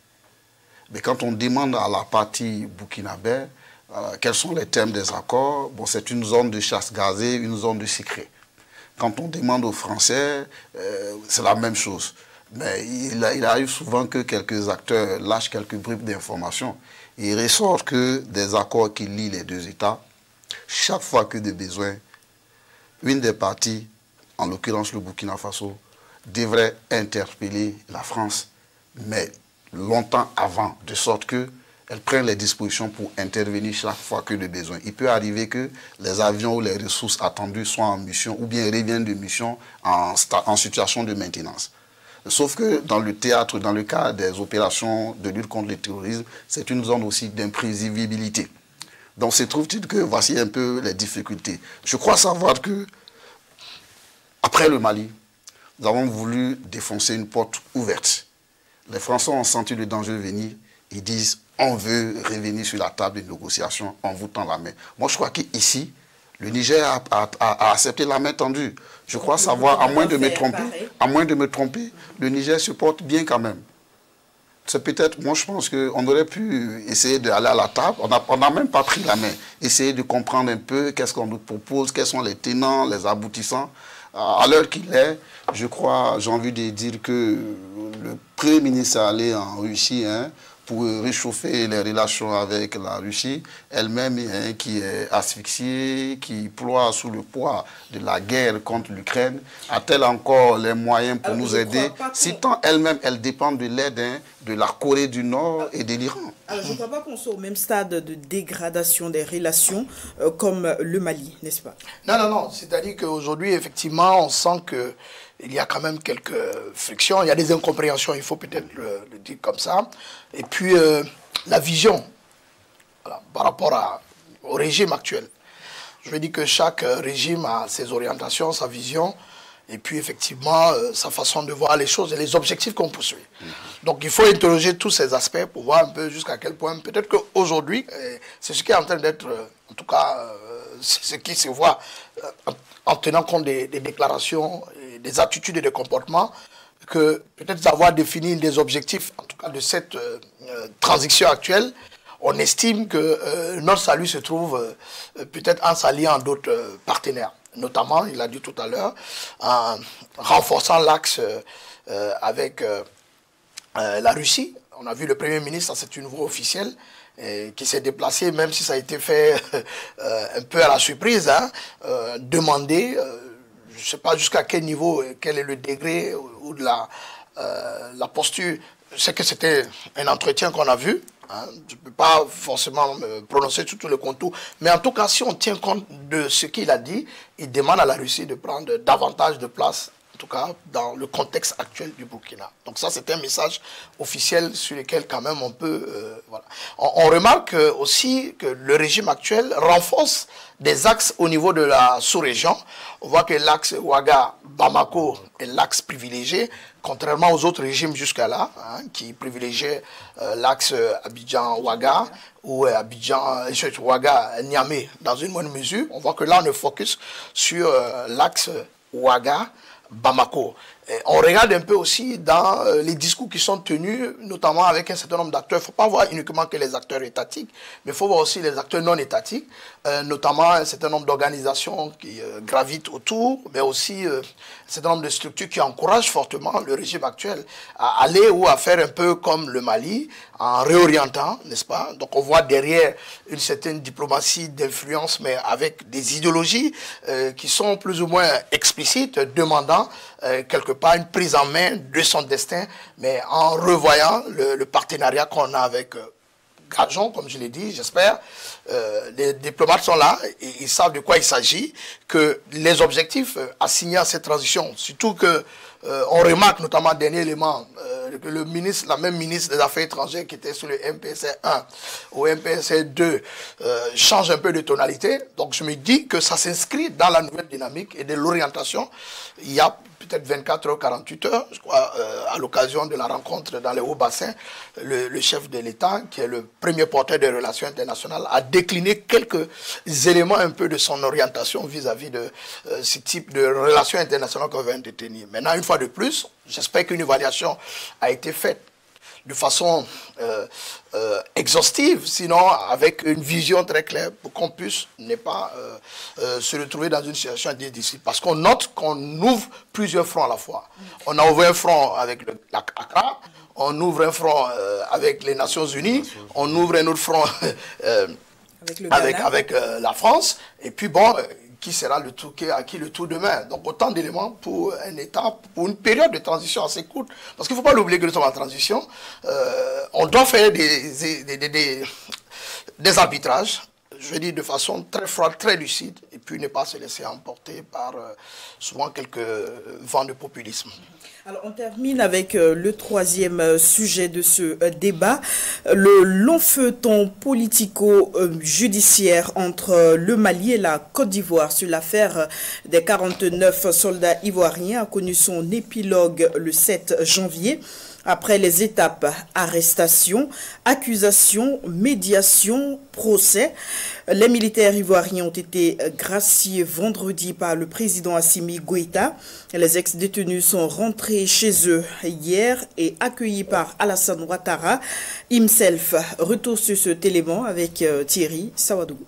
Speaker 3: Mais quand on demande à la partie burkinabé quels sont les termes des accords, bon, c'est une zone de chasse gazée, une zone de secret. Quand on demande aux Français, c'est la même chose. Mais il arrive souvent que quelques acteurs lâchent quelques bribes d'informations. Il ressort que des accords qui lient les deux États, chaque fois que de besoin, une des parties, en l'occurrence le Burkina Faso, devrait interpeller la France, mais longtemps avant, de sorte qu'elle prenne les dispositions pour intervenir chaque fois que de besoin. Il peut arriver que les avions ou les ressources attendues soient en mission ou bien reviennent de mission en situation de maintenance. Sauf que dans le théâtre, dans le cas des opérations de lutte contre le terrorisme, c'est une zone aussi d'imprévisibilité. Donc, se trouve-t-il que voici un peu les difficultés. Je crois savoir que, après le Mali, nous avons voulu défoncer une porte ouverte. Les Français ont senti le danger venir. Ils disent, on veut revenir sur la table de négociation en vous tend la main. Moi, je crois qu'ici, le Niger a accepté la main tendue. Je crois savoir, à moins de me tromper, le Niger se porte bien quand même. C'est peut-être, moi je pense qu'on aurait pu essayer d'aller à la table, on n'a même pas pris la main, essayer de comprendre un peu qu'est-ce qu'on nous propose, quels sont les tenants, les aboutissants. À l'heure qu'il est, je crois, j'ai envie de dire que le Premier ministre est allé en Russie, pour réchauffer les relations avec la Russie, elle-même qui est asphyxiée, qui ploie sous le poids de la guerre contre l'Ukraine, a-t-elle encore les moyens pour nous aider, si tant elle-même, elle dépend de l'aide de la Corée du Nord et de l'Iran?
Speaker 1: Alors, je ne crois pas qu'on soit au même stade de dégradation des relations comme le Mali, n'est-ce pas?
Speaker 2: Non, non, non. C'est-à-dire qu'aujourd'hui, effectivement, on sent qu'il y a quand même quelques frictions. Il y a des incompréhensions, il faut peut-être le dire comme ça. Et puis, la vision, voilà, par rapport au régime actuel. Je veux dire que chaque régime a ses orientations, sa vision, et puis effectivement, sa façon de voir les choses et les objectifs qu'on poursuit. Donc il faut interroger tous ces aspects pour voir un peu jusqu'à quel point, peut-être qu'aujourd'hui, c'est ce qui est en train d'être, en tout cas, ce qui se voit en tenant compte des déclarations, des attitudes et des comportements, que peut-être avoir défini des objectifs, en tout cas de cette transition actuelle, on estime que notre salut se trouve peut-être en s'alliant à d'autres partenaires. Notamment, il a dit tout à l'heure, en renforçant l'axe avec la Russie. On a vu le Premier ministre, c'est une voix officielle, qui s'est déplacé, même si ça a été fait un peu à la surprise, demander, je ne sais pas jusqu'à quel niveau, quel est le degré ou de la posture. Je sais que c'était un entretien qu'on a vu. Je ne peux pas forcément me prononcer sur tout le contour. Mais en tout cas, si on tient compte de ce qu'il a dit, il demande à la Russie de prendre davantage de place, en tout cas dans le contexte actuel du Burkina. Donc ça, c'est un message officiel sur lequel quand même on peut... voilà. On remarque aussi que le régime actuel renforce des axes au niveau de la sous-région. On voit que l'axe Ouaga-Bamako est l'axe privilégié, contrairement aux autres régimes jusqu'à là, qui privilégiaient l'axe Abidjan-Ouaga ou Abidjan-Ouaga-Niamey dans une bonne mesure. On voit que là, on est focus sur l'axe Ouaga-Bamako. on regarde un peu aussi dans les discours qui sont tenus, notamment avec un certain nombre d'acteurs. Il ne faut pas voir uniquement que les acteurs étatiques, mais il faut voir aussi les acteurs non étatiques, notamment un certain nombre d'organisations qui gravitent autour, mais aussi un certain nombre de structures qui encouragent fortement le régime actuel à aller ou à faire un peu comme le Mali, en réorientant, n'est-ce pas? Donc on voit derrière une certaine diplomatie d'influence, mais avec des idéologies qui sont plus ou moins explicites, demandant quelque part une prise en main de son destin, mais en revoyant le partenariat qu'on a avec Gadjon, comme je l'ai dit, j'espère. Les diplomates sont là, et ils savent de quoi il s'agit, que les objectifs assignés à cette transition, surtout que on remarque notamment, dernier élément, que le ministre, la même ministre des Affaires étrangères qui était sur le MPSC 1 au MPSC 2 change un peu de tonalité. Donc je me dis que ça s'inscrit dans la nouvelle dynamique et de l'orientation. Il y a peut-être 24 heures, 48 heures, je crois, à l'occasion de la rencontre dans les Hauts-Bassins, le chef de l'État, qui est le premier porteur des relations internationales, a décliné quelques éléments un peu de son orientation vis-à-vis de ce type de relations internationales qu'on veut détenir. Maintenant, une fois de plus, j'espère qu'une évaluation a été faite de façon exhaustive, sinon avec une vision très claire pour qu'on puisse ne pas se retrouver dans une situation difficile. Parce qu'on note qu'on ouvre plusieurs fronts à la fois. On a ouvert un front avec l'ACRA, on ouvre un front avec les Nations Unies, on ouvre un autre front avec la France, et puis bon, qui sera le tour, à qui le tour demain. Donc autant d'éléments pour un État, pour une période de transition assez courte. Parce qu'il ne faut pas l'oublier que nous sommes en transition. On doit faire des arbitrages, je veux dire de façon très froide, très lucide, et puis ne pas se laisser emporter par souvent quelques vents de populisme.
Speaker 1: Alors, on termine avec le troisième sujet de ce débat, le long feuilleton politico-judiciaire entre le Mali et la Côte d'Ivoire sur l'affaire des 49 soldats ivoiriens a connu son épilogue le 7 janvier. Après les étapes arrestation, accusation, médiation, procès, les militaires ivoiriens ont été graciés vendredi par le président Assimi Goïta. Les ex-détenus sont rentrés chez eux hier et accueillis par Alassane Ouattara himself. Retour sur cet élément avec Thierry Sawadougou.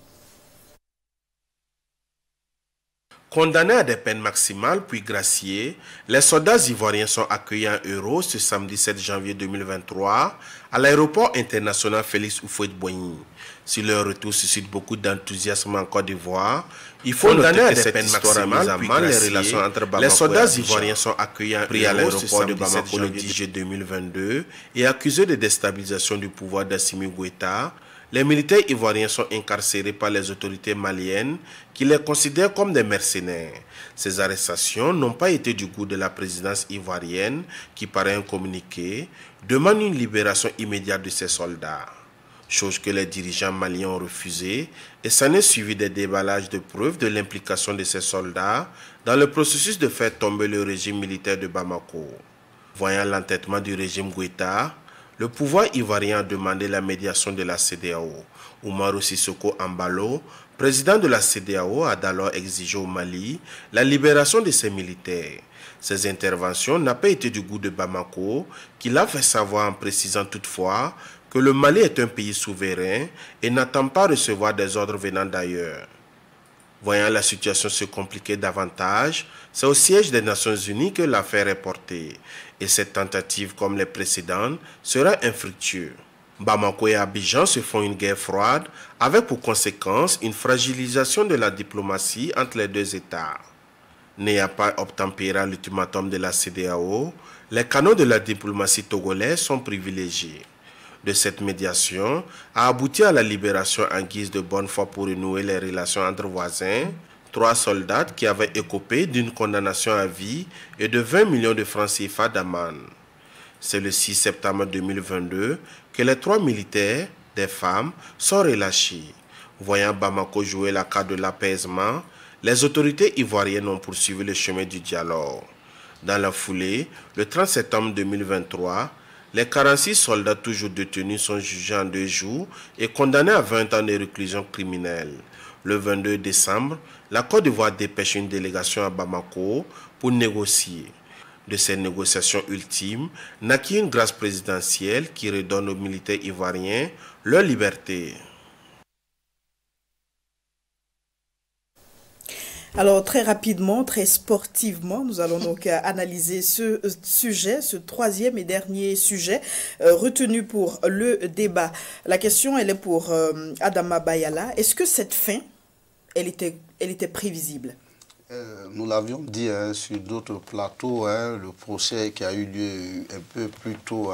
Speaker 4: Condamnés à des peines maximales puis graciés, les soldats ivoiriens sont accueillis en Euro ce samedi 7 janvier 2023 à l'aéroport international Félix Houphouët-Boigny. Si leur retour suscite beaucoup d'enthousiasme en Côte d'Ivoire, il faut noter que cette histoire a mis à mal les relations entre Bamako les soldats ivoiriens sont accueillis à l'aéroport de Bamako le 10 juillet 2022 et accusés de déstabilisation du pouvoir d'Assimi Goïta. Les militaires ivoiriens sont incarcérés par les autorités maliennes qui les considèrent comme des mercenaires. Ces arrestations n'ont pas été du goût de la présidence ivoirienne qui, par un communiqué, demande une libération immédiate de ces soldats. Chose que les dirigeants maliens ont refusé et s'en est suivi des déballages de preuves de l'implication de ces soldats dans le processus de faire tomber le régime militaire de Bamako. Voyant l'entêtement du régime Goïta, le pouvoir ivoirien a demandé la médiation de la CEDEAO. Oumarou Sissoko Embalo, président de la CEDEAO, a alors exigé au Mali la libération de ses militaires. Ces interventions n'ont pas été du goût de Bamako, qui l'a fait savoir en précisant toutefois que le Mali est un pays souverain et n'attend pas recevoir des ordres venant d'ailleurs. Voyant la situation se compliquer davantage, c'est au siège des Nations Unies que l'affaire est portée. Et cette tentative, comme les précédentes, sera infructueuse. Bamako et Abidjan se font une guerre froide, avec pour conséquence une fragilisation de la diplomatie entre les deux États. N'ayant pas obtempéré à l'ultimatum de la CEDEAO, les canaux de la diplomatie togolaise sont privilégiés. De cette médiation a abouti à la libération en guise de bonne foi pour renouer les relations entre voisins, 3 soldats qui avaient écopé d'une condamnation à vie et de 20 millions de francs CFA d'amende. C'est le 6 septembre 2022 que les 3 militaires, des femmes, sont relâchés. Voyant Bamako jouer la carte de l'apaisement, les autorités ivoiriennes ont poursuivi le chemin du dialogue. Dans la foulée, le 30 septembre 2023, les 46 soldats toujours détenus sont jugés en 2 jours et condamnés à 20 ans de réclusion criminelle. Le 22 décembre, la Côte d'Ivoire dépêche une délégation à Bamako pour négocier. de ces négociations ultimes naquit une grâce présidentielle qui redonne aux militaires ivoiriens leur liberté.
Speaker 1: Alors très rapidement, très sportivement, nous allons donc analyser ce sujet, ce troisième et dernier sujet retenu pour le débat. La question, elle est pour Adama Bayala. Est-ce que cette fin, elle était prévisible?
Speaker 3: Nous l'avions dit sur d'autres plateaux, le procès qui a eu lieu un peu plus tôt,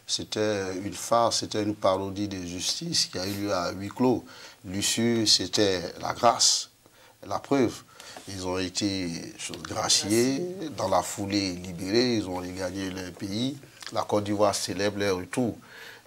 Speaker 3: c'était une farce, c'était une parodie de justice qui a eu lieu à huis clos. L'issue, c'était la grâce, la preuve. Ils ont été graciés, dans la foulée libérés, ils ont regagné leur pays. La Côte d'Ivoire célèbre leur retour.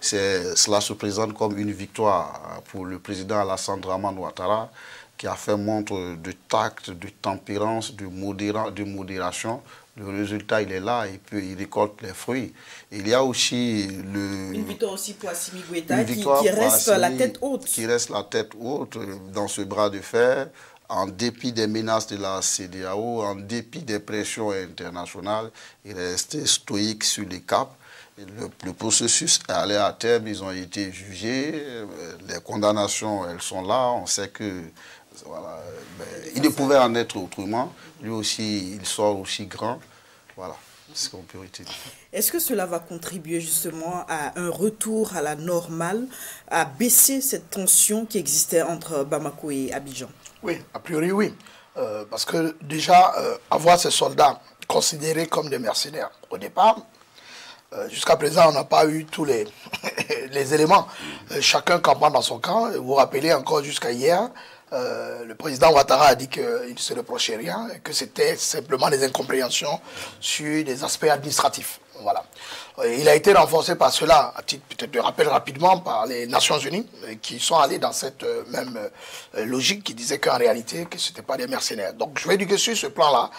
Speaker 3: Cela se présente comme une victoire pour le président Alassane Dramane Ouattara, qui a fait montre de tact, de tempérance, de modération. Le résultat, il est là, il récolte les fruits. Il y a aussi
Speaker 1: une victoire aussi pour Assimi Goïta qui reste la tête haute.
Speaker 3: Qui reste la tête haute dans ce bras de fer, en dépit des menaces de la CEDEAO, en dépit des pressions internationales. Il est resté stoïque sur les caps. Le processus est allé à terme, ils ont été jugés, les condamnations, elles sont là, on sait que voilà, il ne pouvait en être autrement. Lui aussi, il sort aussi grand. Voilà, c'est ce qu'on peut retenir.
Speaker 1: Est-ce que cela va contribuer justement à un retour à la normale, à baisser cette tension qui existait entre Bamako et Abidjan?
Speaker 2: Oui, a priori oui. Parce que déjà, avoir ces soldats considérés comme des mercenaires au départ, jusqu'à présent, on n'a pas eu tous les éléments. Chacun campant dans son camp. Vous vous rappelez encore jusqu'à hier, le président Ouattara a dit qu'il ne se reprochait rien, et que c'était simplement des incompréhensions sur des aspects administratifs. Voilà. Il a été renforcé par cela, à titre peut-être de rappel rapidement, par les Nations Unies, qui sont allés dans cette même logique, qui disait qu'en réalité, que ce n'était pas des mercenaires. Donc je vais dire que sur ce plan-là,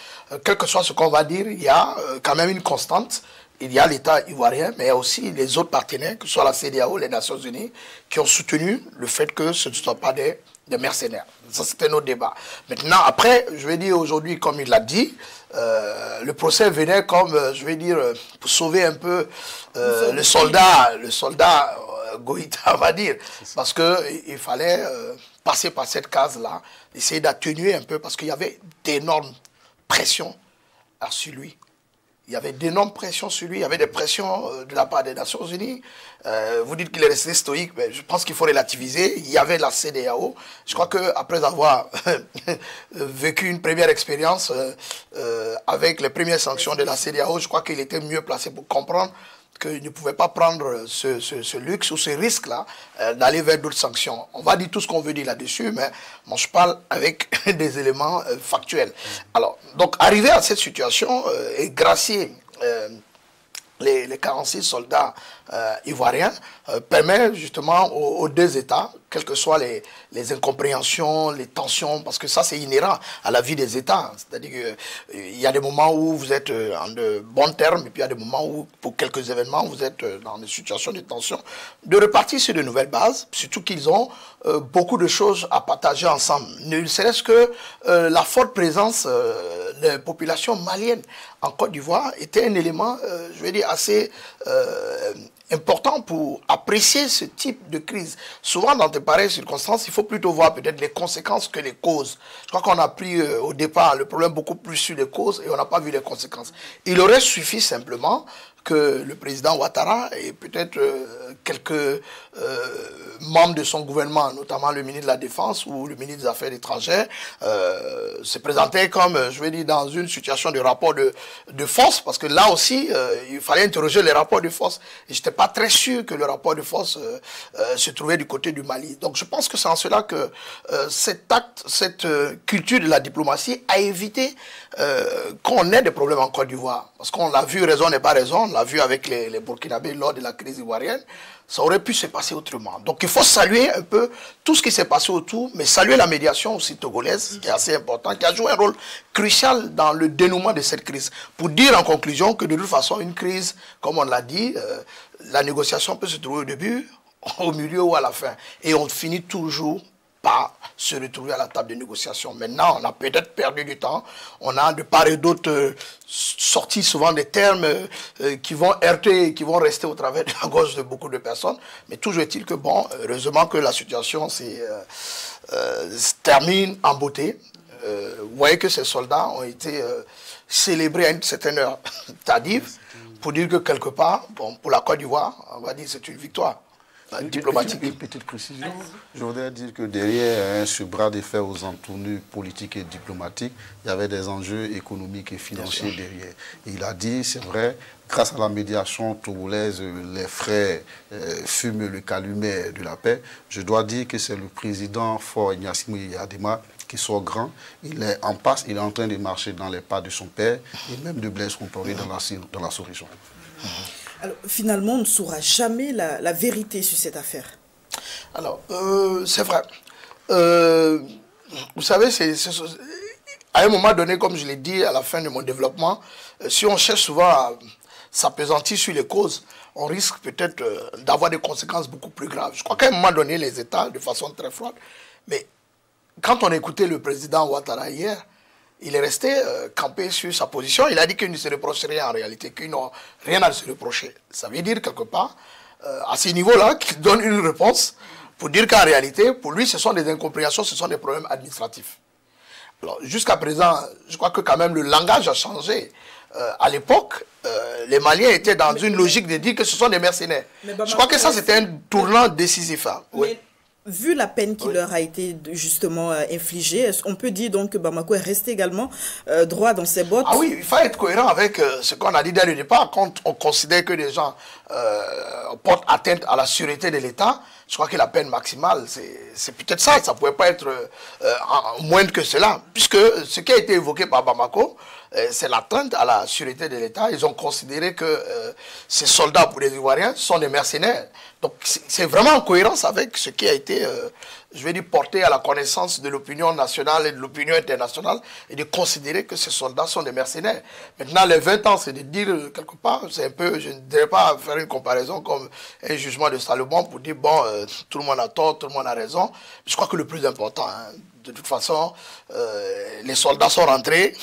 Speaker 2: quel que soit ce qu'on va dire, il y a quand même une constante. Il y a l'État ivoirien, mais il y a aussi les autres partenaires, que ce soit la CEDEAO, les Nations Unies, qui ont soutenu le fait que ce ne soient pas des mercenaires. Ça, c'était notre débat. Maintenant, après, je vais dire aujourd'hui, comme il l'a dit, le procès venait comme, je vais dire, pour sauver un peu le soldat Goïta, on va dire. Parce qu'il fallait passer par cette case-là, essayer d'atténuer un peu, parce qu'il y avait d'énormes pressions sur lui. Il y avait d'énormes pressions sur lui, il y avait des pressions de la part des Nations Unies. Vous dites qu'il est resté stoïque, mais je pense qu'il faut relativiser. Il y avait la CEDEAO. Je crois qu'après avoir vécu une première expérience avec les premières sanctions de la CEDEAO, je crois qu'il était mieux placé pour comprendre qu'il ne pouvait pas prendre ce luxe ou ce risque-là d'aller vers d'autres sanctions. On va dire tout ce qu'on veut dire là-dessus, mais moi je parle avec des éléments factuels. Alors, donc arriver à cette situation et gracier les 46 soldats ivoiriens permet justement aux deux États, quelles que soient les incompréhensions, les tensions, parce que ça c'est inhérent à la vie des États. C'est-à-dire qu'il y a des moments où vous êtes en de bons termes, et puis il y a des moments où, pour quelques événements, vous êtes dans des situations de tension. De repartir sur de nouvelles bases, surtout qu'ils ont beaucoup de choses à partager ensemble. Ne serait-ce que la forte présence des populations maliennes en Côte d'Ivoire était un élément, je vais dire, assez important pour apprécier ce type de crise. Souvent, dans de pareilles circonstances, il faut plutôt voir peut-être les conséquences que les causes. Je crois qu'on a pris au départ le problème beaucoup plus sur les causes et on n'a pas vu les conséquences. Il aurait suffi simplement que le président Ouattara et peut-être quelques membres de son gouvernement, notamment le ministre de la Défense ou le ministre des Affaires étrangères, se présentaient comme, je vais dire, dans une situation de rapport de force, parce que là aussi, il fallait interroger les rapports de force. Et je n'étais pas très sûr que le rapport de force se trouvait du côté du Mali. Donc je pense que c'est en cela que cet acte, cette culture de la diplomatie a évité qu'on ait des problèmes en Côte d'Ivoire. Parce qu'on l'a vu, raison n'est pas raison, on l'a vu avec les Burkinabés lors de la crise ivoirienne, ça aurait pu se passer autrement. Donc il faut saluer un peu tout ce qui s'est passé autour, mais saluer la médiation aussi togolaise, qui est assez importante, qui a joué un rôle crucial dans le dénouement de cette crise. Pour dire en conclusion que de toute façon, une crise, comme on l'a dit, la négociation peut se trouver au début, au milieu ou à la fin. Et on finit toujours pas se retrouver à la table de négociation. Maintenant, on a peut-être perdu du temps. On a de part et d'autre sorti souvent des termes qui vont heurter, qui vont rester au travers de la gorge de beaucoup de personnes. Mais toujours est-il que, bon, heureusement que la situation se termine en beauté. Vous voyez que ces soldats ont été célébrés à une certaine heure tardive pour dire que quelque part, bon, pour la Côte d'Ivoire, on va dire que c'est une victoire. Diplomatique.
Speaker 3: Une petite précision. Je voudrais dire que derrière ce bras de fer aux entournures politiques et diplomatiques, il y avait des enjeux économiques et financiers derrière. Et il a dit, c'est vrai, grâce à la médiation togolaise, les frères fument le calumet de la paix. Je dois dire que c'est le président Faure Gnassingbé Eyadema qui soit grand. Il est en passe, il est en train de marcher dans les pas de son père et même de Blaise Compaoré dans la sous-région.
Speaker 1: Alors, finalement, on ne saura jamais la vérité sur cette affaire.
Speaker 2: Alors, c'est vrai. Vous savez, à un moment donné, comme je l'ai dit à la fin de mon développement, si on cherche souvent à s'appesantir sur les causes, on risque peut-être d'avoir des conséquences beaucoup plus graves. Je crois qu'à un moment donné, les États, de façon très froide, mais quand on écoutait le président Ouattara hier, il est resté campé sur sa position. Il a dit qu'il ne se reproche rien en réalité, qu'il n'a rien à se reprocher. Ça veut dire quelque part, à ce niveau-là, qu'il donne une réponse pour dire qu'en réalité, pour lui, ce sont des incompréhensions, ce sont des problèmes administratifs. Alors, jusqu'à présent, je crois que quand même le langage a changé. À l'époque, les Maliens étaient dans une logique de dire que ce sont des mercenaires. Je crois que ça, c'était un tournant décisif. Hein. Oui.
Speaker 1: Vu la peine qui leur a été justement infligée, on peut dire donc que Bamako est resté également droit dans ses bottes.
Speaker 2: Ah oui, il faut être cohérent avec ce qu'on a dit dès le départ. Quand on considère que les gens portent atteinte à la sûreté de l'État, je crois que la peine maximale, c'est peut-être ça. Ça ne pouvait pas être moindre que cela. Puisque ce qui a été évoqué par Bamako, c'est l'atteinte à la sûreté de l'État. Ils ont considéré que ces soldats pour les Ivoiriens sont des mercenaires. Donc c'est vraiment en cohérence avec ce qui a été, je vais dire, porté à la connaissance de l'opinion nationale et de l'opinion internationale et de considérer que ces soldats sont des mercenaires. Maintenant, les 20 ans, c'est de dire quelque part, c'est un peu, je ne dirais pas faire une comparaison comme un jugement de Salomon pour dire, bon, tout le monde a tort, tout le monde a raison. Je crois que le plus important, hein, de toute façon, les soldats sont rentrés.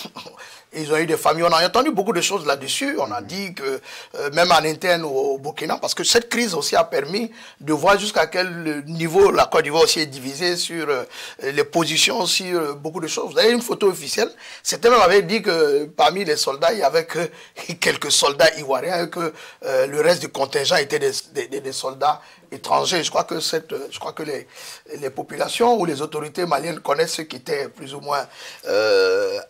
Speaker 2: Ils ont eu des familles. On a entendu beaucoup de choses là-dessus. On a dit que même en interne au Burkina, parce que cette crise aussi a permis de voir jusqu'à quel niveau la Côte d'Ivoire aussi est divisée sur les positions, sur beaucoup de choses. Vous avez une photo officielle. C'était même avait dit que parmi les soldats, il y avait que quelques soldats ivoiriens et que le reste du contingent était des soldats étrangers. Je crois que les populations ou les autorités maliennes connaissent ceux qui étaient plus ou moins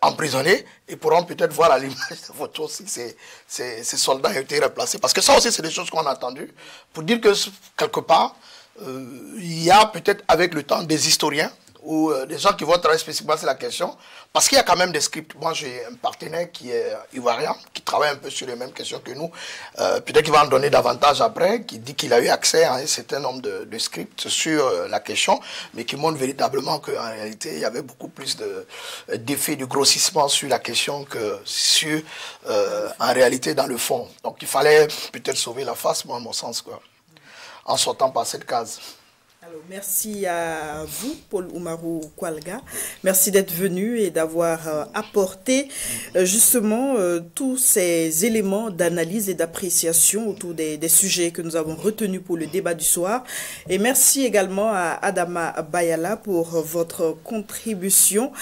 Speaker 2: emprisonnés et pourront peut-être voir à l'image de photo si ces soldats ont été replacés. Parce que ça aussi, c'est des choses qu'on a entendues pour dire que quelque part, il y a peut-être avec le temps des historiens ou des gens qui vont travailler spécifiquement sur la question, parce qu'il y a quand même des scripts. Moi, j'ai un partenaire qui est ivoirien, qui travaille un peu sur les mêmes questions que nous. Peut-être qu'il va en donner davantage après, qui dit qu'il a eu accès à un certain nombre de scripts sur la question, mais qui montre véritablement qu'en réalité, il y avait beaucoup plus d'effets de grossissement sur la question que sur, en réalité, dans le fond. Donc, il fallait peut-être sauver la face, moi, à mon sens, quoi, en sortant par cette case.
Speaker 1: Alors, merci à vous, Paul Oumarou Koualga. Merci d'être venu et d'avoir apporté justement tous ces éléments d'analyse et d'appréciation autour des sujets que nous avons retenus pour le débat du soir. Et merci également à Adama Bayala pour votre contribution.